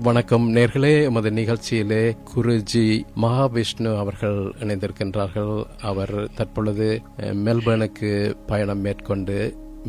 வணக்கம் நேர்களே, எமது நிகழ்ச்சியிலே குருஜி மகாவிஷ்ணு அவர்கள் இணைந்திருக்கின்றார்கள். அவர் தற்பொழுது மெல்பர்னுக்கு பயணம் மேற்கொண்டு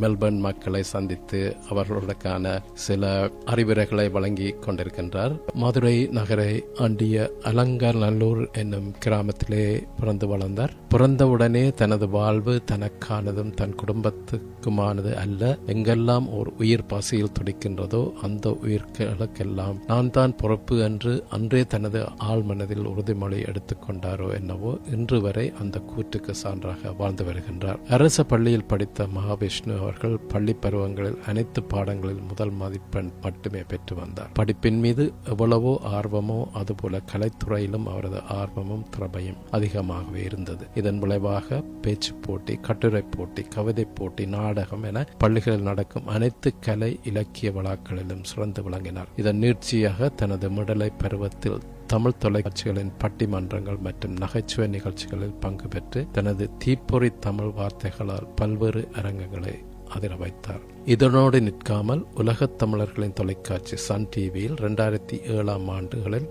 மெல்பர்ன் மக்களை சந்தித்து அவர்களுக்கான சில அறிவுரைகளை வழங்கி கொண்டிருக்கின்றார். மதுரை நகரை ஆண்டிய அலங்காநல்லூர் என்னும் கிராமத்திலே பிறந்து வளர்ந்தார். பிறந்தவுடனே தனது வாழ்வு தனக்கானதும் தன் குடும்பத்துக்குமானது அல்ல, எங்கெல்லாம் ஒரு உயிர் பசியில் துடிக்கின்றதோ அந்த உயிர்களுக்கெல்லாம் நான் தான் பொறுப்பு என்று அன்றே தனது ஆழ்மனதில் உறுதிமொழி எடுத்துக்கொண்டாரோ என்னவோ இன்று வரை அந்த கூற்றுக்கு சான்றாக வாழ்ந்து வருகின்றார். அரச பள்ளியில் படித்த மகாவிஷ்ணு அவர்கள் பள்ளி பருவங்களில் அனைத்து பாடங்களில் முதல் மதிப்பெண் மட்டுமே பெற்று வந்தார். படிப்பின் மீது எவ்வளவோ ஆர்வமோ அதுபோல கலைத்துறையிலும் அவரது ஆர்வமும் திறமையும் அதிகமாகவே இருந்தது. இதன் விளைவாக பேச்சு போட்டி, கட்டுரை போட்டி, கவிதை போட்டி, நாடகம் என பள்ளிகளில் நடக்கும் அனைத்து கலை இலக்கிய விழாக்களிலும் சிறந்து விளங்கினார். இதன் நீட்சியாக தனது மிடலை பருவத்தில் தமிழ் தொலைக்காட்சிகளின் பட்டிமன்றங்கள் மற்றும் நகைச்சுவை நிகழ்ச்சிகளில் பங்கு பெற்று தனது தீப்பொறி தமிழ் வார்த்தைகளால் பல்வேறு அரங்கங்களை அதிர வைத்தார். இதனோடு நிற்காமல் உலகத் தமிழர்களின் தொலைக்காட்சி சன் டிவியில் 2007 ஆண்டுகளில்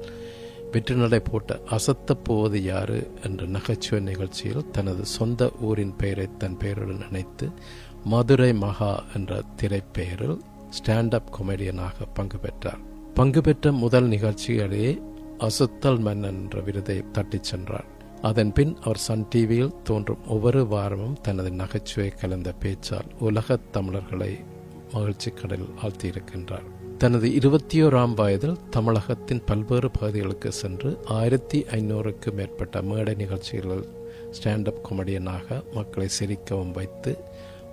வெற்றி நடை போட்ட அசத்த போவது யாரு என்ற நகைச்சுவை நிகழ்ச்சியில் தனது சொந்த ஊரின் பெயரை தன் பெயருடன் இணைத்து மதுரை மகா என்ற திரைப்பெயரில் ஸ்டாண்ட் அப் கொமெடியனாக பங்கு பெற்றார். பங்கு பெற்ற முதல் நிகழ்ச்சியிலேயே அசத்தல் மன்னன் என்ற விருதை தட்டிச் சென்றார். அதன் பின் அவர் சன் டிவியில் தோன்றும் ஒவ்வொரு வாரமும் தனது நகைச்சுவை கலந்த பேச்சால் உலகத் தமிழர்களை மகிழ்ச்சி கடலில் ஆழ்த்தியிருக்கின்றார். தனது 21ஆம் வயதில் தமிழகத்தின் பல்வேறு பகுதிகளுக்கு சென்று 1500க்கும் மேற்பட்ட மேடை நிகழ்ச்சிகளில் ஸ்டாண்ட் அப் கொமெடியனாக மக்களை சிரிக்கவும் வைத்து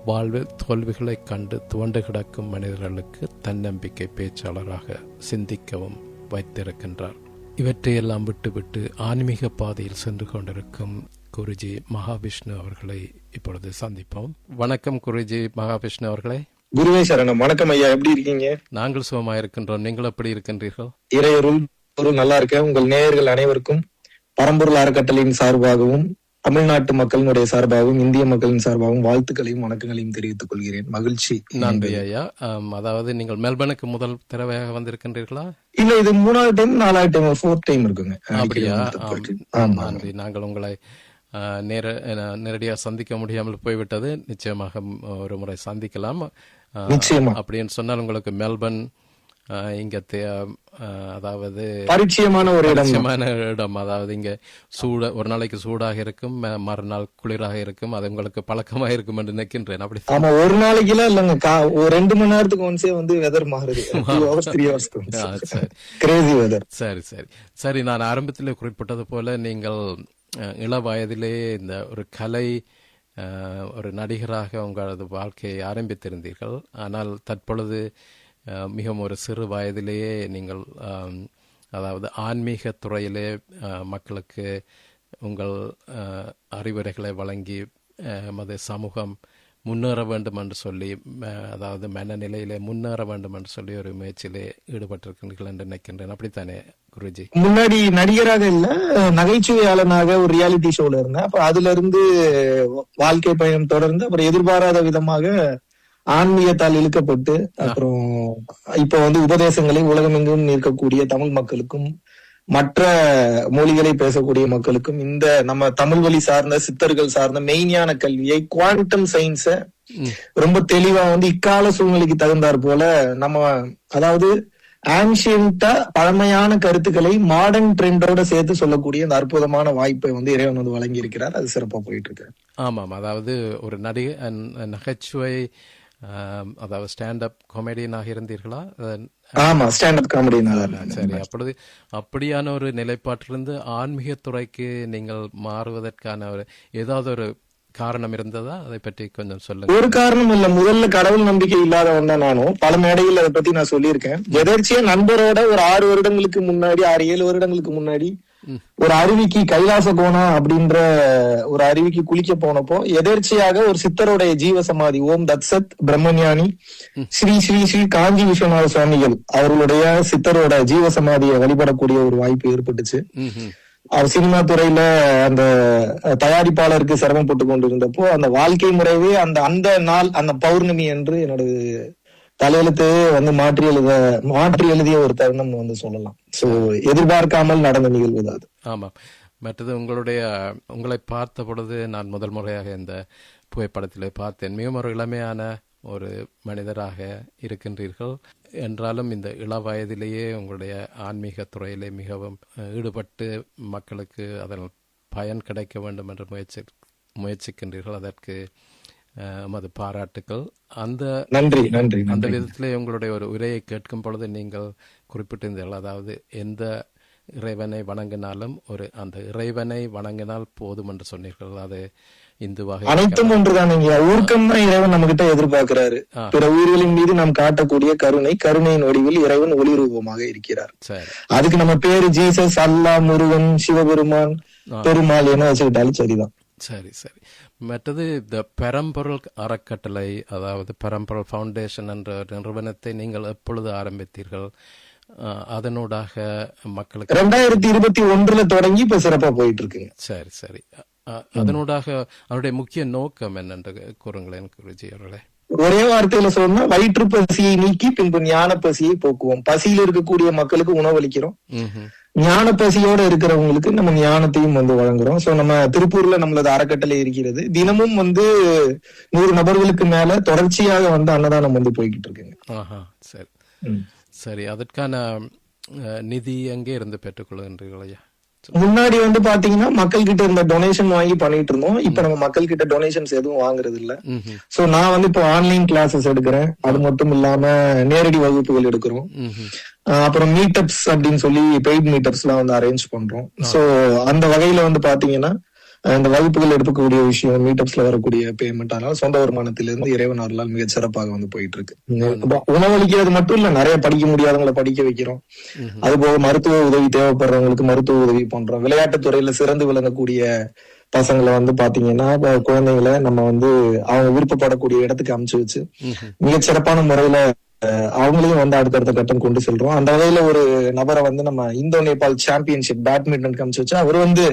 வாழ்வில் தோல்விகளை கண்டு துவண்டு கிடக்கும் மனிதர்களுக்கு தன்னம்பிக்கை பேச்சாளராக சிந்திக்கவும் வைத்திருக்கின்றார். இவற்றையெல்லாம் விட்டுவிட்டு ஆன்மீக பாதையில் சென்று கொண்டிருக்கும் குருஜி மகாவிஷ்ணு அவர்களை இப்பொழுது சந்திப்போம். வணக்கம் குருஜி மகாவிஷ்ணு அவர்களே. குருவே சரணம். வணக்கம் ஐயா, எப்படி இருக்கீங்க? நாங்கள் சுகமாக இருக்கின்றோம். நீங்கள் எப்படி இருக்கின்றீர்கள்? இறையருள் நல்லா இருக்கேன். உங்கள் நேயர்கள் அனைவருக்கும் பரம்பொருள் அறக்கட்டளையின் சார்பாகவும் தமிழ்நாட்டு மக்களினுடைய சார்பாகவும் இந்திய மக்களின் சார்பாகவும் வாழ்த்துக்களையும் வணக்கங்களையும் தெரிவித்துக் கொள்கிறேன். மகிழ்ச்சி. நன்றி ஐயா. அதாவது நீங்கள் மெல்பர்னுக்கு முதல் தடவையாக வந்திருக்கின்றீர்களா? இல்ல, இது 3வது டைம் 4வது டைம் 4th டைம் இருக்குங்க. அப்படியா? நன்றி. நாங்கள் உங்களை நேரடியாக சந்திக்க முடியாமல் போய்விட்டது. நிச்சயமாக ஒரு முறை சந்திக்கலாம். அப்படின்னு சொன்னால் உங்களுக்கு மெல்பர்ன் இங்க அதாவது பரிச்சயமான ஒரு இடம். அதாவது இங்க ஒரு நாளைக்கு சூடாக இருக்கும், மறுநாள் குளிராக இருக்கும். அது உங்களுக்கு பழக்கமா இருக்கும் என்று நினைக்கின்றேன். அப்படி ஆமா, ஒரு நாளைக்கு இல்லைங்க, ஒரு 2 மணி நேரத்துக்கு ஒன்ஸே வந்து வெதர் மாறுது. சரி சரி சரி. நான் ஆரம்பத்திலே குறிப்பிட்டது போல நீங்கள் இள வயதிலே இந்த ஒரு கலை ஒரு நடிகராக உங்களது வாழ்க்கையை ஆரம்பித்திருந்தீர்கள். ஆனால் தற்பொழுது மிகவும் ஒரு சிறு வயதிலேயே நீங்கள் அதாவது ஆன்மீக துறையிலே மக்களுக்கு உங்கள் அறிவுரைகளை வழங்கி மத சமூகம் முன்னேற வேண்டும் என்று சொல்லி, அதாவது மனநிலையிலே முன்னேற வேண்டும் என்று சொல்லி ஒரு முயற்சியிலே ஈடுபட்டிருக்கிறீர்கள் என்று நினைக்கின்றேன். அப்படித்தானே குருஜி? முன்னாடி நடிகராக இல்ல, நகைச்சுவையாளனாக ஒரு ரியாலிட்டி ஷோல இருந்தேன். அப்ப அதுல இருந்து வாழ்க்கை பயணம் தொடர்ந்து அப்புறம் எதிர்பாராத விதமாக ஆன்மீகத்தால் இழுக்கப்பட்டு அப்புறம் இப்ப வந்து உபதேசங்களை உலகமெங்கும் இருக்கக்கூடிய தமிழ் மக்களுக்கும் மற்ற மொழிகளை பேசக்கூடிய மக்களுக்கும் இந்த நம்ம தமிழ் வழி சார்ந்த சித்தர்கள் சார்ந்த மெய்ஞான கல்வியை, குவாண்டம் சயின்ஸ ரொம்ப தெளிவா வந்து இக்கால சூழ்நிலைக்கு தகுந்தாற் போல நம்ம அதாவது ஆன்ஷியன்டா பழமையான கருத்துக்களை மாடர்ன் ட்ரெண்டோட சேர்த்து சொல்லக்கூடிய அந்த அற்புதமான வாய்ப்பை வந்து இறைவன் வந்து வழங்கி இருக்கிறார். அது சிறப்பா போயிட்டு இருக்கு. ஆமாம், அதாவது ஒரு நகைச்சுவை அதாவது ஸ்டாண்ட் அப் காமெடியனாக இருந்தீர்களா? ஆமா, ஸ்டாண்ட் அப் காமெடியனாக. சரி. அப்படியான ஒரு நிலைப்பாட்டிலிருந்து ஆன்மீக துறைக்கு நீங்கள் மாறுவதற்கான ஏதாவது ஒரு காரணம் இருந்ததா? அதை பற்றி கொஞ்சம் சொல்லுங்க. ஒரு காரணம் இல்ல, முதல்ல கடவுள் நம்பிக்கை இல்லாதவன் தான் நானும். பல மேடைகள் அதை பத்தி நான் சொல்லியிருக்கேன். எதர்ச்சியா நண்பரோட ஒரு 6 வருடங்களுக்கு முன்னாடி 6-7 வருடங்களுக்கு முன்னாடி ஒரு அருவிக்கு, கைலாச கோணா அப்படின்ற ஒரு அருவிக்கு குளிக்க போனப்போ எதர்ச்சியாக ஒரு சித்தருடைய ஜீவசமாதி ஓம் தத்சத் பிரம்மஞானி ஸ்ரீ ஸ்ரீ ஸ்ரீ காஞ்சி விஸ்வநாத சுவாமிகள் அவர்களுடைய சித்தரோட ஜீவசமாதியை வழிபடக்கூடிய ஒரு வாய்ப்பு ஏற்பட்டுச்சு. அவர் சினிமா துறையில அந்த தயாரிப்பாளருக்கு சிரமப்பட்டு கொண்டிருந்தப்போ அந்த வாழ்க்கை முறையே அந்த நாள் அந்த பௌர்ணமி என்று என்னோட தலையெழுத்து வந்து மாற்றி எழுதிய ஒரு தருணம் வந்து சொல்லலாம். சோ எதிர்பார்க்காமல் நடந்த நிகழ்வு அது. ஆமா. மற்றது உங்களை பார்த்த பொழுது நான் முதல் முறையாக இந்த புகைப்படத்திலே பார்த்தேன். மிகவும் ஒரு இளமையான ஒரு மனிதராக இருக்கின்றீர்கள். என்றாலும் இந்த இள வயதிலேயே உங்களுடைய ஆன்மீக துறையிலே மிகவும் ஈடுபட்டு மக்களுக்கு அதன் பயன் கிடைக்க வேண்டும் என்று முயற்சிக்கின்றீர்கள். அதற்கு மது பாராட்டுக்கள். நன்றி நன்றி. அந்த விதத்திலே உங்களுடைய ஒரு உரையை கேட்கும் பொழுது நீங்கள் குறிப்பிட்டிருந்தீர்கள், அதாவது எந்த இறைவனை வணங்கினாலும் அந்த இறைவனை வணங்கினால் போதும் என்று சொன்னீர்கள். அது இந்துவாக அனைத்தும் ஒன்றுதான். ஊர்க்கம் தான் இறைவன் நம்ம கிட்ட எதிர்பார்க்கிறாரு. பிற உயிர்களின் மீது நாம் காட்டக்கூடிய கருணையின் வடிவில் இறைவன் ஒளி ரூபமாக இருக்கிறார். அதுக்கு நம்ம பேரு ஜீசஸ், அல்லா, முருகன், சிவபெருமான், பெருமாள் என்ன வச்சுக்கிட்டாலும் சரிதான். சரி சரி. மற்றது இந்த பரம்பொருள் அறக்கட்டளை, அதாவது பரம்பொருள் ஃபவுண்டேஷன் என்ற நிறுவனத்தை நீங்கள் எப்பொழுது ஆரம்பித்தீர்கள்? அதனூடாக மக்களுக்கு 2021 தொடங்கி இப்ப சிறப்பா போயிட்டு இருக்குங்க. சரி சரி. அதனூடாக அவருடைய முக்கிய நோக்கம் என்னென்று கூறுங்களேன் குருஜி அவர்களே. ஒரே வார்த்தையில சொன்னா, வயிற்று பசியை நீக்கி பின்பு ஞான பசியை போக்குவோம். பசியில் இருக்கக்கூடிய மக்களுக்கு உணவளிக்கிறோம். ஞான பசியோட இருக்கிறவங்களுக்கு நம்ம ஞானத்தையும் வந்து வழங்குறோம். சோ நம்ம திருப்பூர்ல நம்மளது அறக்கட்டளை இருக்கிறது. தினமும் வந்து 100 நபர்களுக்கு மேல தொடர்ச்சியாக வந்து அன்னதானம் வந்து போய்கிட்டு இருக்குங்க. சரி சரி. அதற்கான நிதி எங்கே இருந்து பெற்றுக்கொள்கின்றீர்கள் ஐயா? முன்னாடி வந்து பாத்தீங்கன்னா மக்கள் கிட்ட இருந்த டொனேஷன் வாங்கி பண்ணிட்டு இருந்தோம். இப்ப நம்ம மக்கள் கிட்ட டொனேஷன்ஸ் எதுவும் வாங்குறது இல்ல. சோ நான் வந்து இப்போ ஆன்லைன் கிளாஸஸ் எடுக்கிறேன். அது மட்டும் இல்லாம நேரடி வகுப்புகள் எடுக்கிறோம். அப்புறம் மீட்டப்ஸ் அப்படின்னு சொல்லி பெய்ட் மீட்டப்ஸ் எல்லாம் வந்து அரேஞ்ச் பண்றோம். சோ அந்த வகையில வந்து பாத்தீங்கன்னா இந்த வகுப்புகள் எடுக்கக்கூடிய விஷயம், மீட்டப்ஸ்ல வரக்கூடிய பேமெண்ட், அதனால சொந்த வருமானத்திலிருந்து இறைவன் அருளால் மிக சிறப்பாக வந்து போயிட்டு இருக்கு. உணவளிக்கிறது மட்டும் இல்ல, நிறைய படிக்க முடியாதவங்களை படிக்க வைக்கிறோம். அது போக மருத்துவ உதவி தேவைப்படுறவங்களுக்கு மருத்துவ உதவி பண்றோம். விளையாட்டுத் துறையில சிறந்து விளங்கக்கூடிய பசங்களை வந்து பாத்தீங்கன்னா, குழந்தைங்களை நம்ம வந்து அவங்க விருப்பப்படக்கூடிய இடத்துக்கு அனுப்பிச்சு வச்சு மிக சிறப்பான முறையில அவங்களையும் வந்து அடுத்தடுத்த கட்டம் கொண்டு செல்றோம். அந்த வகையில ஒரு நபரை வந்து நம்ம இந்தோ நேபாள் சாம்பியன்ஷிப் பேட்மிண்டன் காமிச்சு வச்சா அவர் வந்து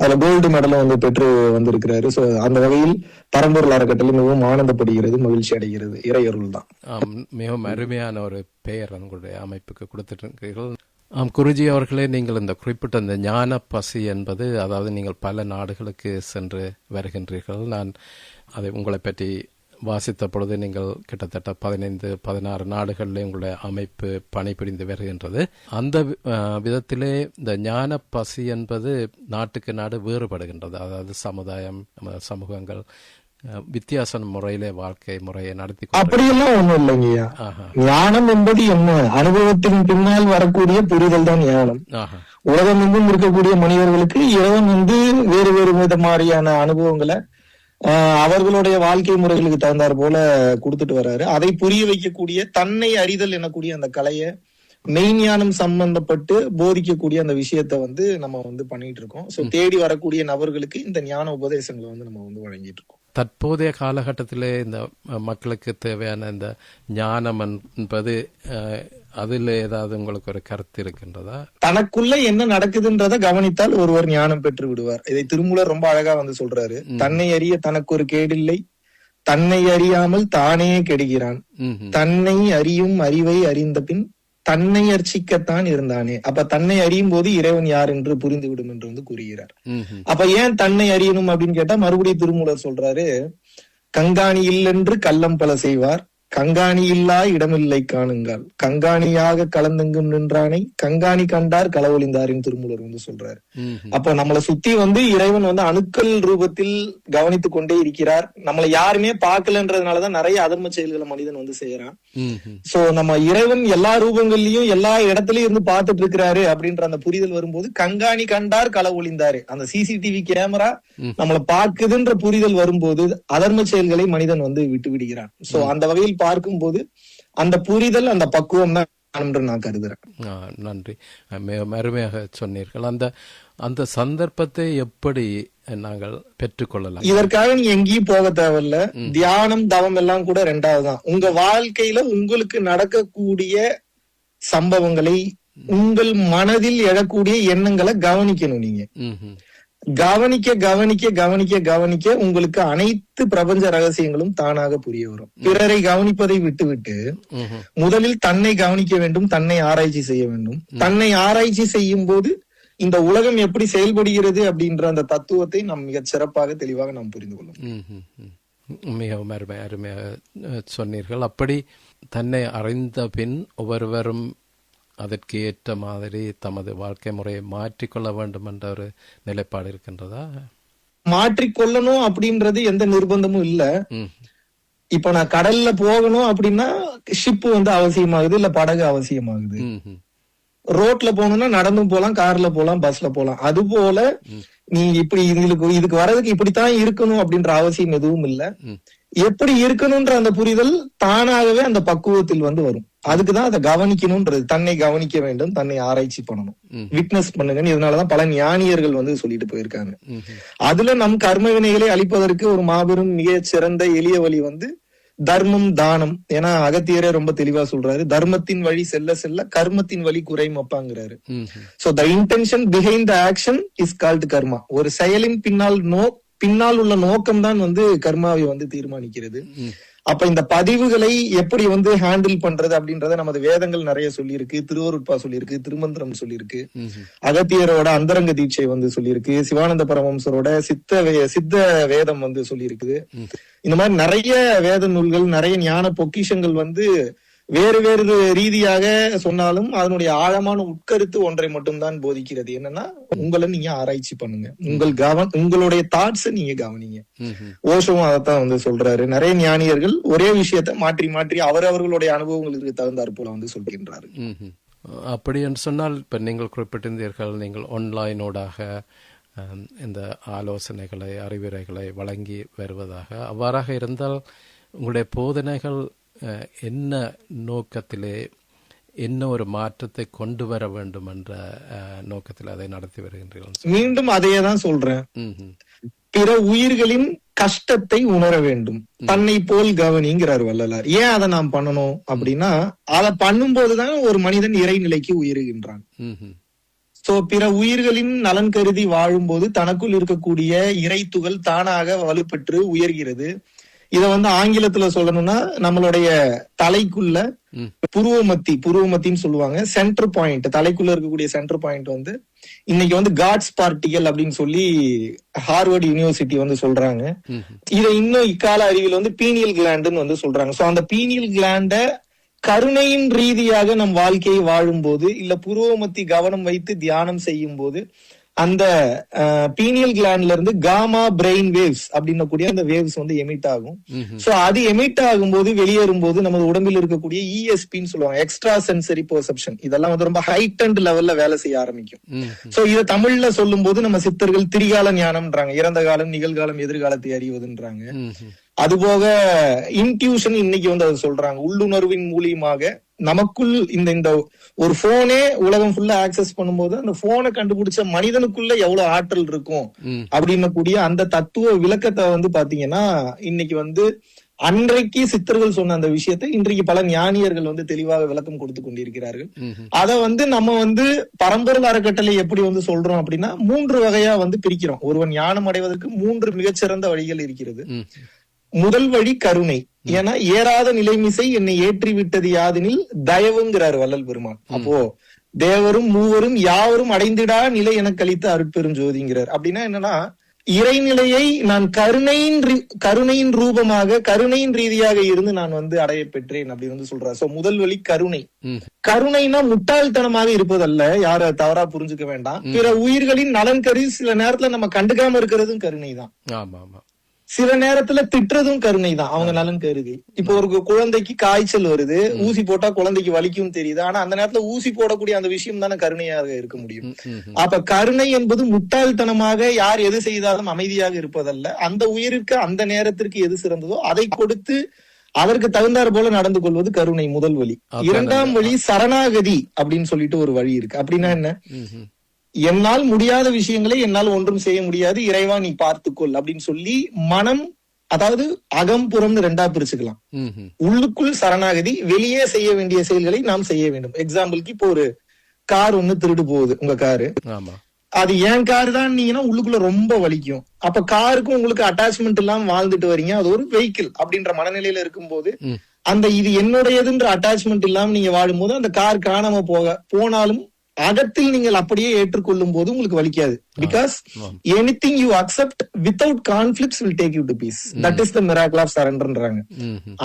அதுல கோல்டு மெடலும் வந்து பெற்று வந்திருக்கிறாரு. சோ அந்த வகையில் பரம்பொருள் அறக்கட்டளை மிகவும் ஆனந்தப்படுகிறது, மகிழ்ச்சி அடைகிறது. இறையருள் தான். மிகவும் அருமையான ஒரு பெயர் உங்களுடைய அமைப்புக்கு கொடுத்துட்டு இருக்கிறீர்கள். குருஜி அவர்களே, நீங்கள் இந்த குறிப்பிட்ட இந்த ஞான பசி என்பது, அதாவது நீங்கள் பல நாடுகளுக்கு சென்று வருகின்றீர்கள். நான் அதை உங்களை பற்றி வாசித்த பொழுது நீங்கள் கிட்டத்தட்ட 15-16 நாடுகளில் உங்களுடைய அமைப்பு பணிபுரிந்து வருகின்றது. அந்த விதத்திலே இந்த ஞான பசி என்பது நாட்டுக்கு நாடு வேறுபடுகின்றது. அதாவது சமூகங்கள் வித்தியாச முறையிலே வாழ்க்கை முறையை நடத்தி அப்படியெல்லாம் ஒண்ணும் இல்லைங்கய்யா. ஞானம் என்பது என்ன? அனுபவத்தின் பின்னால் வரக்கூடிய புரிதல் தான் ஞானம். உலகம் எங்கும் இருக்கக்கூடிய மனிதர்களுக்கு இறைவன் வந்து வேறு வேறு விதமாரியான அனுபவங்களை அவர்களுடைய வாழ்க்கை முறைகளுக்கு தகுந்தாற் போல கொடுத்துட்டு வர்றாரு. அதை புரிய வைக்கக்கூடிய தன்னை அறிதல் எனக்கூடிய அந்த கலையை மெய்ஞானம் சம்பந்தப்பட்டு போதிக்கக்கூடிய அந்த விஷயத்த வந்து நம்ம வந்து பண்ணிட்டு இருக்கோம். சோ தேடி வரக்கூடிய நபர்களுக்கு இந்த ஞான உபதேசங்களை வந்து நம்ம வந்து வழங்கிட்டு இருக்கோம். தற்போதைய காலகட்டத்திலே இந்த மக்களுக்கு தேவையான இந்த ஞானம் என்பது, அதுல ஏதாவது உங்களுக்கு ஒரு கருத்து இருக்கின்றதா? தனக்குள்ள என்ன நடக்குதுன்றத கவனித்தால் ஒருவர் ஞானம் பெற்று விடுவார். இதை திருமூலர் ரொம்ப அழகா வந்து சொல்றாரு. தன்னை அறிய தனக்கு ஒரு கேடில்லை, தன்னை அறியாமல் தானே கெடுகிறான், தன்னை அறியும் அறிவை அறிந்த பின் தன்னை அர்ச்சிக்கத்தான் இருந்தானே. அப்ப தன்னை அறியும் போது இறைவன் யார் என்று புரிந்துவிடும் என்று வந்து கூறுகிறார். அப்ப ஏன் தன்னை அறியணும் அப்படின்னு கேட்டா, மறுபடியும் திருமூலர் சொல்றாரு, கங்காணி இல்லென்று கள்ளம் பல செய்வார், கங்காணி இல்லா இடமில்லை காணுங்கால், கங்காணியாக கலந்தெங்கும் நின்றானை கங்காணி கண்டார் களவொழிந்தாரின் திருமூலர் வந்து சொல்றாரு. அப்போ நம்மளை சுத்தி வந்து இறைவன் வந்து அணுக்கள் ரூபத்தில் கவனித்து கொண்டே இருக்கிறார். நம்மளை யாருமே பார்க்கலன்றதுனாலதான் நிறைய அதர்ம செயல்களை மனிதன் வந்து செய்யறான். சோ நம்ம இறைவன் எல்லா ரூபங்கள்லயும் எல்லா இடத்துலயும் இருந்து பார்த்துட்டு இருக்கிறாரு அப்படின்ற அந்த புரிதல் வரும்போது, கங்காணி கண்டார் களவொழிந்தாரு, அந்த சிசிடிவி கேமரா நம்மளை பார்க்குதுன்ற புரிதல் வரும்போது அதர்ம செயல்களை மனிதன் வந்து விட்டு விடுகிறான். சோ அந்த வகையில் பார்க்கும் போது அந்த புரிதல், அந்த பக்குவம் தான் என்று நான் கருதுறேன். நன்றி, அருமையாக சொன்னீர்கள். அந்த சந்தர்ப்பத்தை எப்படி நாங்கள் பெற்றுக்கொள்ளலாம்? இதற்காக நீங்க எங்கேயும் போக தேவையில்ல. தியானம், தவம் எல்லாம் கூட 2வதுதான். உங்க வாழ்க்கையில உங்களுக்கு நடக்கக்கூடிய சம்பவங்களை, உங்கள் மனதில் எழக்கூடிய எண்ணங்களை கவனிக்கணும். நீங்க கவனிக்க கவனிக்க கவனிக்க கவனிக்க உங்களுக்கு அனைத்து பிரபஞ்ச ரகசியங்களும் தானாக புரிய வரும். பிறரை கவனிப்பதை விட்டுவிட்டு முதலில் தன்னை கவனிக்க வேண்டும், தன்னை ஆராய்ச்சி செய்ய வேண்டும். தன்னை ஆராய்ச்சி செய்யும் போது இந்த உலகம் எப்படி செயல்படுகிறது அப்படின்ற அந்த தத்துவத்தை நாம் மிகச் சிறப்பாக தெளிவாக நாம் புரிந்து கொள்ளும். மிகவும் அருமையாக சொன்னீர்கள். அப்படி தன்னை அறிந்த பின் ஒவ்வொருவரும் அதற்கு ஏற்ற மாதிரி தமது வாழ்க்கை முறையை மாற்றிக்கொள்ள வேண்டும் என்ற ஒரு நிலைப்பாடு இருக்கின்றதா? மாற்றிக்கொள்ளணும் அப்படின்றது எந்த நிர்பந்தமும் இல்ல. இப்ப நான் கடல்ல போகணும் அப்படின்னா ஷிப் வந்து அவசியமாகுது, இல்ல படகு அவசியமாகுது. ரோட்ல போகணும்னா நடந்தும் போலாம், கார்ல போலாம், பஸ்ல போலாம். அது போல நீ இப்படி இதுக்கு வர்றதுக்கு இப்படித்தான் இருக்கணும் அப்படின்ற அவசியம் எதுவும் இல்ல. எப்படி இருக்கணும்ன்ற அந்த புரிதல் தானாகவே அந்த பக்குவத்தில் வந்து வரும். அதுக்குதான் அதை கவனிக்கணும்ன்றது. தன்னை கவனிக்க வேண்டும், தன்னை ஆராய்ச்சி பண்ணணும், விட்னஸ் பண்ணுங்கன்னு இதனாலதான் பல ஞானியர்கள் வந்து சொல்லிட்டு போயிருக்காங்க. அதுல நம் கர்ம வினைகளை அழிப்பதற்கு ஒரு மாபெரும் மிக சிறந்த எளிய வழி வந்து தர்மம், தானம். ஏன்னா அகத்தியரே ரொம்ப தெளிவா சொல்றாரு, தர்மத்தின் வழி செல்ல செல்ல கர்மத்தின் வழி குறையும் அப்பாங்கிறாரு. So the intention behind the action is called karma. ஒரு செயலின் பின்னால் உள்ள நோக்கம் தான் வந்து கர்மாவை வந்து தீர்மானிக்கிறது. அப்ப இந்த பதிவுகளை எப்படி வந்து ஹேண்டில் பண்றது அப்படின்றத நமது வேதங்கள் நிறைய சொல்லியிருக்கு. திருவருட்பா சொல்லியிருக்கு, திருமந்திரம் சொல்லியிருக்கு, அகத்தியரோட அந்தரங்க தீட்சை வந்து சொல்லியிருக்கு, சிவானந்த பரமஹம்சரோட சித்த வேதம் வந்து சொல்லியிருக்குது. இந்த மாதிரி நிறைய வேத நூல்கள், நிறைய ஞான பொக்கிஷங்கள் வந்து வேறு வேறு ரீதியாக சொன்னாலும் அதனுடைய ஆழமான உட்கருத்து ஒன்றை மட்டும்தான் போதிக்கிறது. என்னன்னா, உங்களை நீங்க ஆராய்ச்சி பண்ணுங்க, உங்களுடைய தாட்ஸ் நீங்க கவனிங்க. ஓஷோவும் அதைத்தான் வந்து சொல்றாரு. நிறைய ஞானியர்கள் ஒரே விஷயத்த மாற்றி மாற்றி அவரவர்களுடைய அனுபவங்களுக்கு தகுந்தாற் போல வந்து சொல்கின்றாரு. அப்படி என்று சொன்னால், இப்ப நீங்கள் குறிப்பிட்டிருந்தீர்கள், நீங்கள் ஆன்லைனோடாக இந்த ஆலோசனைகளை, அறிவுரைகளை வழங்கி வருவதாக. அவ்வாறாக இருந்தால் உங்களுடைய போதனைகள் என்ன நோக்கத்திலே, என்ன ஒரு மாற்றத்தை கொண்டு வர வேண்டும் என்ற நோக்கத்தில் அதை நடத்தி வருகின்றீர்கள்? மீண்டும் அதையே தான் சொல்றேன். பிற உயிர்களின் கஷ்டத்தை உணர வேண்டும், தன்னை போல் கவனிங்கிறார் வள்ளலார். ஏன் அதை நாம் பண்ணணும் அப்படின்னா, அதை பண்ணும் போதுதான் ஒரு மனிதன் இறைநிலைக்கு உயருகின்றான். சோ பிற உயிர்களின் நலன் கருதி வாழும் போது தனக்குள் இருக்கக்கூடிய இறை துகள் தானாக வலுப்பெற்று உயர்கிறது. இத வந்து ஆங்கிலத்துல சொல்லணும்னா, நம்மளுடைய தலைக்குள்ள புருவமத்தின்னு சொல்லுவாங்க, சென்டர் பாயிண்ட், தலைக்குள்ள இருக்கக்கூடிய சென்டர் பாயிண்ட் வந்து இன்னைக்கு வந்து காட்ஸ் பார்ட்டிகல் அப்படின்னு சொல்லி ஹார்வர்ட் யூனிவர்சிட்டி வந்து சொல்றாங்க. இதை இன்னும் இக்கால அறிவியல் வந்து பீனியல் கிளாண்டுன்னு வந்து சொல்றாங்க. சோ அந்த பீனியல் கிளாண்ட கருணையின் ரீதியாக நம் வாழ்க்கையை வாழும் போது, இல்ல புருவமத்தி கவனம் வைத்து தியானம் செய்யும் போது, அந்த பீனியல் கிளாண்ட்ல இருந்து காமா பிரெயின் வேவ்ஸ் அப்படின்னு கூடிய அந்த வேவ்ஸ் வந்து எமிட் ஆகும். சோ அது எமிட் ஆகும் போது, வெளியேறும் போது நமது உடம்பில் இருக்கக்கூடிய ESPன்னு சொல்லுவாங்க, எக்ஸ்ட்ரா சென்சரி பெர்செப்ஷன், இதெல்லாம் வந்து ரொம்ப ஹைட்டன்ட் லெவல்ல வேலை செய்ய ஆரம்பிக்கும். சோ இத தமிழ்ல சொல்லும் போது நம்ம சித்தர்கள் திரிகால ஞானம்ன்றாங்க, இறந்த காலம், நிகழ்காலம், எதிர்காலத்தை அறிவதுன்றாங்க. அதுபோக இன்ட்யூஷன் இன்னைக்கு வந்து அதை சொல்றாங்க, உள்ளுணர்வின் மூலியமாக நமக்குள் இந்த ஒரு போனே உலகம் ஃபுல்லா ஆக்சஸ் பண்ணும்போது அந்த போனை கண்டுபிடிச்ச மனிதனுக்குள்ள எவ்வளவு ஆற்றல் இருக்கும் அப்படின்னு கூடிய அந்த தத்துவ விளக்கத்தை வந்து பாத்தீங்கன்னா, இன்னைக்கு வந்து அன்றைக்கு சித்தர்கள் சொன்ன அந்த விஷயத்தை இன்றைக்கு பல ஞானியர்கள் வந்து தெளிவாக விளக்கம் கொடுத்து கொண்டிருக்கிறார்கள். அத வந்து நம்ம வந்து பரம்பொருள் அறக்கட்டளை எப்படி வந்து சொல்றோம் அப்படின்னா, 3 வகையா வந்து பிரிக்கிறோம். ஒருவன் ஞானம் அடைவதற்கு 3 மிகச்சிறந்த வழிகள் இருக்கிறது. முதல் வழி கருணை. ஏன்னா ஏறாத நிலைமிசை என்னை ஏற்றி விட்டது யாதெனில் தயவுங்கிறார் வள்ளல் பெருமான். அப்போ தேவரும் மூவரும் யாவரும் அடைந்திடா நிலை எனக்கு அளித்த அருட்பெரும் ஜோதிங்கிறார். அப்படின்னா என்னன்னா, இறைநிலையை நான் கருணையின் ரூபமாக, கருணையின் ரீதியாக இருந்து நான் வந்து அடைய பெற்றேன் அப்படின்னு வந்து சொல்றார். சோ முதல் வழி கருணை. கருணைனா முட்டாள்தனமாக இருப்பதல்ல, யார தவறா புரிஞ்சுக்க வேண்டாம். பிற உயிர்களின் நலன் கருதி சில நேரத்துல நம்ம கண்டுக்காம இருக்கிறதும் கருணை தான். சில நேரத்துல திட்டுறதும் கருணை தான், அவங்க நலன் கருதி. இப்போ ஒரு குழந்தைக்கு காய்ச்சல் வருது, ஊசி போட்டா குழந்தைக்கு வலிக்கும் தெரியுது, ஆனா அந்த நேரத்துல ஊசி போடக்கூடிய அந்த விஷயம் தானே கருணையாக இருக்க முடியும். அப்ப கருணை என்பது முட்டாள்தனமாக யார் எது செய்தாலும் அமைதியாக இருப்பதல்ல, அந்த உயிருக்கு அந்த நேரத்திற்கு எது சிறந்ததோ அதை கொடுத்து அதற்கு தகுந்தாறு போல நடந்து கொள்வது கருணை, முதல் வழி. இரண்டாம் வழி சரணாகதி அப்படின்னு சொல்லிட்டு ஒரு வழி இருக்கு. அப்படின்னா என்ன, என்னால் முடியாத விஷயங்களை என்னால் ஒன்றும் செய்ய முடியாது, இறைவா நீ பார்த்துக்கொள் அப்படின்னு சொல்லி மனம், அதாவது அகம்புறம்னு 2ஆ பிரிச்சுக்கலாம். உள்ளுக்குள் சரணாகதி, வெளியே செய்ய வேண்டிய செயல்களை நாம் செய்ய வேண்டும். எக்ஸாம்பிளுக்கு இப்போ ஒரு கார் ஒண்ணு திருடு போகுது, உங்க காரு. அது ஏன் கார் தான் நீங்கன்னா உள்ளுக்குள்ள ரொம்ப வலிக்கும். அப்ப காருக்கும் உங்களுக்கு அட்டாச்மெண்ட் இல்லாம வாழ்ந்துட்டு வரீங்க, அது ஒரு வெஹிக்கிள் அப்படின்ற மனநிலையில இருக்கும்போது அந்த இது என்னுடையதுன்ற அட்டாச்மெண்ட் இல்லாம நீங்க வாழும்போது அந்த கார் காணாம போனாலும் அகத்தில் நீங்கள் அப்படியே ஏற்றுக்கொள்ளும் போது உங்களுக்கு வலிக்காது. Because anything you accept without conflicts will take you to peace. That is the miracle of சரண்டர்ன்றாங்க.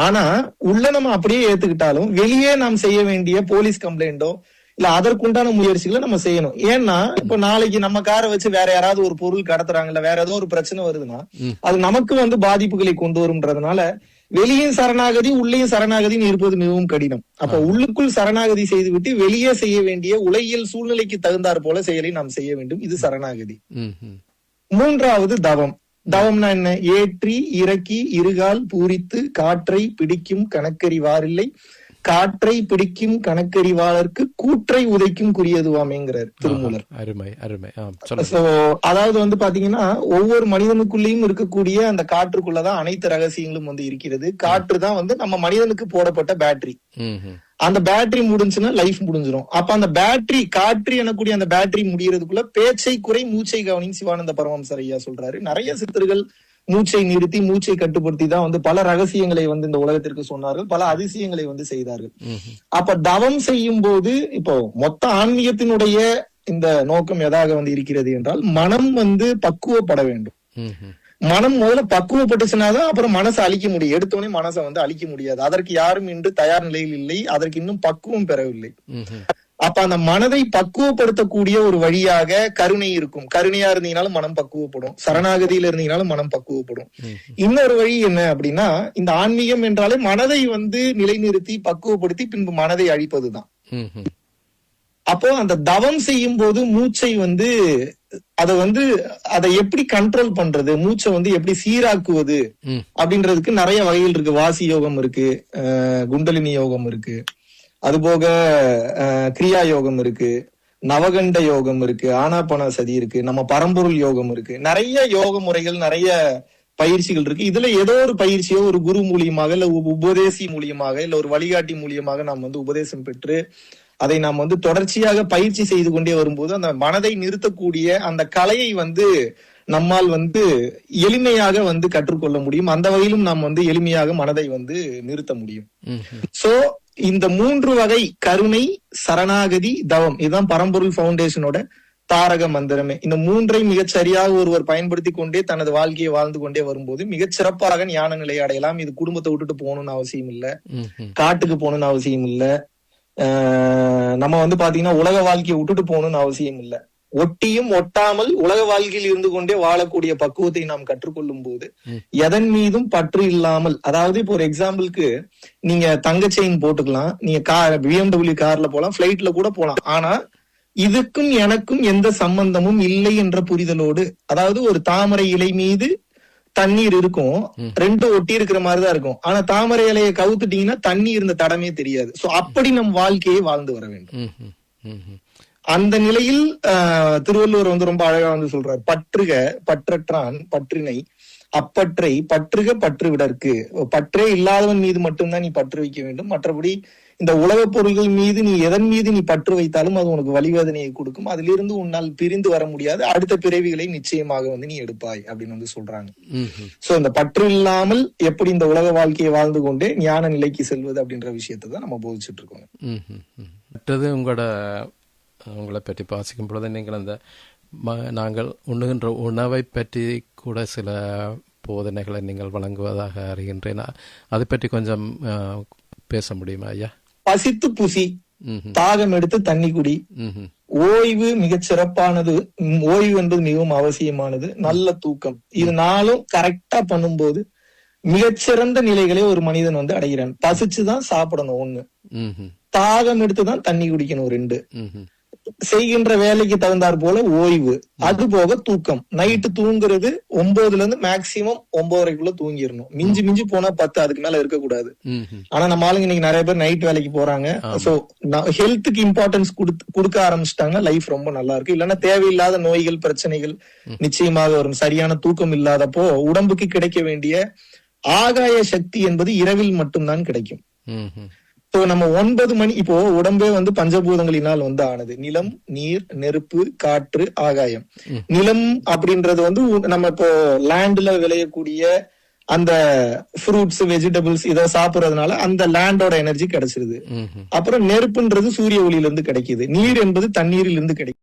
ஆனா உள்ள நம்ம அப்படியே ஏத்துக்கிட்டாலும் வெளியே நாம் செய்ய வேண்டிய போலீஸ் கம்ப்ளைண்டோ இல்ல அதற்குண்டான முயற்சிகளை நம்ம செய்யணும். ஏன்னா இப்ப நாளைக்கு நம்ம காரை வச்சு வேற யாராவது ஒரு பொருள் கடத்துறாங்க, இல்ல வேற ஏதோ ஒரு பிரச்சனை வருதுன்னா அது நமக்கு பாதிப்புகளை கொண்டு வரும்ன்றதுனால வெளியும் சரணாகதி உள்ளேயும் சரணாகதின்னு இருப்பது மிகவும் கடினம். அப்ப உள்ளுக்குள் சரணாகதி செய்துவிட்டு வெளியே செய்ய வேண்டிய உலகியல் சூழ்நிலைக்கு தகுந்தாற் போல செயலை நாம் செய்ய வேண்டும். இது சரணாகதி. மூன்றாவது தவம். தவம்னா என்ன? ஏற்றி இறக்கி இருகால் பூரித்து காற்றை பிடிக்கும் கணக்கறிவாரில்லை, காற்றை பிடிக்கும் கணக்கறிவாளருக்கு கூற்றை உதைக்கும் குறியதுவாமேங்கிறார் திருமூலர். அருமை அருமை. அதாவது பாத்தீங்கன்னா ஒவ்வொரு மனிதனுக்குள்ளேயும் இருக்கக்கூடிய அந்த காற்றுக்குள்ளதான் அனைத்து ரகசியங்களும் இருக்கிறது. காற்று தான் நம்ம மனிதனுக்கு போடப்பட்ட பேட்டரி. அந்த பேட்டரி முடிஞ்சுன்னா லைஃப் முடிஞ்சிடும். அப்ப அந்த பேட்டரி காற்று எனக்கூடிய அந்த பேட்டரி முடியறதுக்குள்ள பேச்சை குறை மூச்சை கவனின்னு சிவானந்த பரமஹம்சர் ஐயா சொல்றாரு. நிறைய சித்தர்கள் மூச்சை நிறுத்தி மூச்சை கட்டுப்படுத்தி தான் பல ரகசியங்களை இந்த உலகத்திற்கு சொன்னார்கள், பல அதிசயங்களை செய்தார்கள். அப்ப தவம் செய்யும் போது இப்போ மொத்த ஆன்மீகத்தினுடைய இந்த நோக்கம் எதாக இருக்கிறது என்றால் மனம் பக்குவப்பட வேண்டும். மனம் முதல்ல பக்குவப்பட்டுச்சுனாதான் அப்புறம் மனசை அழிக்க முடியும். எடுத்தோடனே மனசை அழிக்க முடியாது. அதற்கு யாரும் இன்று தயார் நிலையில் இல்லை, அதற்கு இன்னும் பக்குவம் பெறவில்லை. அப்ப அந்த மனதை பக்குவப்படுத்தக்கூடிய ஒரு வழியாக கருணை இருக்கும். கருணையா இருந்தீங்கனாலும் மனம் பக்குவப்படும், சரணாகதியில இருந்தீங்கனாலும் மனம் பக்குவப்படும். இன்னொரு வழி என்ன அப்படின்னா, இந்த ஆன்மீகம் என்றாலே மனதை நிலைநிறுத்தி பக்குவப்படுத்தி பின்பு மனதை அழிப்பதுதான். அப்போ அந்த தவம் செய்யும் போது மூச்சை அதை எப்படி கண்ட்ரோல் பண்றது, மூச்சை எப்படி சீராக்குவது அப்படின்றதுக்கு நிறைய வகைகள் இருக்கு. வாசி யோகம் இருக்கு, குண்டலினி யோகம் இருக்கு, அதுபோக கிரியா யோகம் இருக்கு, நவகண்ட யோகம் இருக்கு, ஆனாபான சதி இருக்கு, நம்ம பரம்பொருள் யோகம் இருக்கு. நிறைய யோக முறைகள், நிறைய பயிற்சிகள் இருக்கு. இதுல ஏதோ ஒரு பயிற்சியோ ஒரு குரு மூலியமாக இல்ல உபதேசி மூலியமாக இல்ல ஒரு வழிகாட்டி மூலியமாக நாம் உபதேசம் பெற்று அதை நாம் தொடர்ச்சியாக பயிற்சி செய்து கொண்டே வரும்போது அந்த மனதை நிறுத்தக்கூடிய அந்த கலையை நம்மால் எளிமையாக கற்றுக்கொள்ள முடியும். அந்த வகையிலும் நாம் எளிமையாக மனதை நிறுத்த முடியும். சோ இந்த மூன்று வகை கருணை, சரணாகதி, தவம், இதுதான் பரம்பொருள் பவுண்டேஷனோட தாரக மந்திரமே. இந்த மூன்றை மிகச் சரியாக ஒருவர் பயன்படுத்தி கொண்டே தனது வாழ்க்கையை வாழ்ந்து கொண்டே வரும்போது மிகச் சிறப்பாக ஞான நிலை அடையலாம். இது குடும்பத்தை விட்டுட்டு போகணும்னு அவசியம் இல்ல, காட்டுக்கு போகணும்னு அவசியம் இல்ல, நம்ம பாத்தீங்கன்னா உலக வாழ்க்கையை விட்டுட்டு போகணும்னு அவசியம் இல்ல. ஒட்டியும் ஒட்டாமல் உலக வாழ்க்கையில் இருந்து கொண்டே வாழக்கூடிய பக்குவத்தை நாம் கற்றுக்கொள்ளும் போது எதன் மீதும் பற்று இல்லாமல், அதாவது இப்போ ஒரு எக்ஸாம்பிளுக்கு நீங்க தங்க செயின் போட்டுக்கலாம், நீங்க BMW கார்ல போலாம், பிளைட்ல கூட போலாம். ஆனா இதுக்கும் எனக்கும் எந்த சம்பந்தமும் இல்லை என்ற புரிதலோடு, அதாவது ஒரு தாமரை இலை மீது தண்ணீர் இருக்கும், ரெண்டும் ஒட்டி இருக்கிற மாதிரிதான் இருக்கும். ஆனா தாமரை இலையை கவுத்துட்டீங்கன்னா தண்ணி இருந்த தடமே தெரியாது. சோ அப்படி நம் வாழ்க்கையை வாழ்ந்து வர வேண்டும். அந்த நிலையில் திருவள்ளுவர் ரொம்ப அழகா சொல்றார், பற்றுக பற்றற்றான் பற்றினை அப்பற்றை பற்றுக பற்று விடற்கு. பற்றே இல்லாதவன் மீது மட்டும்தான் நீ பற்று வைக்க வேண்டும். மற்றபடி இந்த உலக பொருள்கள் மீது நீ எதன் மீது நீ பற்று வைத்தாலும் அது உனக்கு வலிவேதனையை கொடுக்கும். அதிலிருந்து உன்னால் பிரிந்து வர முடியாது. அடுத்த பிறவிகளை நிச்சயமாக நீ எடுப்பாய் அப்படின்னு சொல்றாங்க. சோ இந்த பற்று இல்லாமல் எப்படி இந்த உலக வாழ்க்கையை வாழ்ந்து கொண்டே ஞான நிலைக்கு செல்வது அப்படின்ற விஷயத்தை தான் நம்ம போதிச்சுட்டு இருக்கோம். மற்றது உங்களை பற்றி வாசிக்கும் பொழுது நீங்கள் அந்த நாங்கள் உண்ணுகின்ற உணவை பற்றி கூட சில போதனைகளை நீங்கள் வழங்குவதாக அறிகின்றேன். அதை பற்றி கொஞ்சம் பேச முடியுமா ஐயா? பசித்து புசி, தாகம் எடுத்து தண்ணி குடி, ஓய்வு மிகச் சிறப்பானது, ஓய்வு என்பது மிகவும் அவசியமானது, நல்ல தூக்கம், இது நாளும் கரெக்டா பண்ணும்போது மிகச்சிறந்த நிலைகளை ஒரு மனிதன் அடைகிறான். பசிச்சுதான் சாப்பிடணும் ஒண்ணு, தாகம் எடுத்துதான் தண்ணி குடிக்கணும் ரெண்டு, செய்கின்ற வேலைக்கு தகுந்தாற் போல ஓய்வு, அது போக தூக்கம். நைட்டு தூங்குறது 9ல இருந்து மேக்சிமம் 9:30க்குள்ள தூங்கிடணும். மிஞ்சி மிஞ்சி போனா 10, அதுக்கு மேல இருக்கக்கூடாது. ஆனா நம்ம ஆளுங்க இன்னைக்கு நிறைய பேர் நைட் வேலைக்கு போறாங்க. சோ ஹெல்த்துக்கு இம்பார்ட்டன்ஸ் கொடுக்க ஆரம்பிச்சிட்டாங்க, லைஃப் ரொம்ப நல்லா இருக்கு. இல்லைன்னா தேவையில்லாத நோய்கள் பிரச்சனைகள் நிச்சயமாக வரும். சரியான தூக்கம் இல்லாதப்போ உடம்புக்கு கிடைக்க வேண்டிய ஆகாய சக்தி என்பது இரவில் மட்டும்தான் கிடைக்கும். சோ நம்ம 9 மணி இப்போ உடம்பே வந்து பஞ்சபூதங்களினால் வந்து ஆனது. நிலம், நீர், நெருப்பு, காற்று, ஆகாயம். நிலம் அப்படின்றது வந்து நம்ம இப்போ லேண்ட்ல விளையக்கூடிய அந்த ஃப்ரூட்ஸ், வெஜிடபிள்ஸ் இதை சாப்பிடுறதுனால அந்த லேண்டோட எனர்ஜி கிடைச்சிருது. அப்புறம் நெருப்புன்றது சூரிய ஒளியில இருந்து கிடைக்குது. நீர் என்பது தண்ணீரில் இருந்து கிடைக்குது.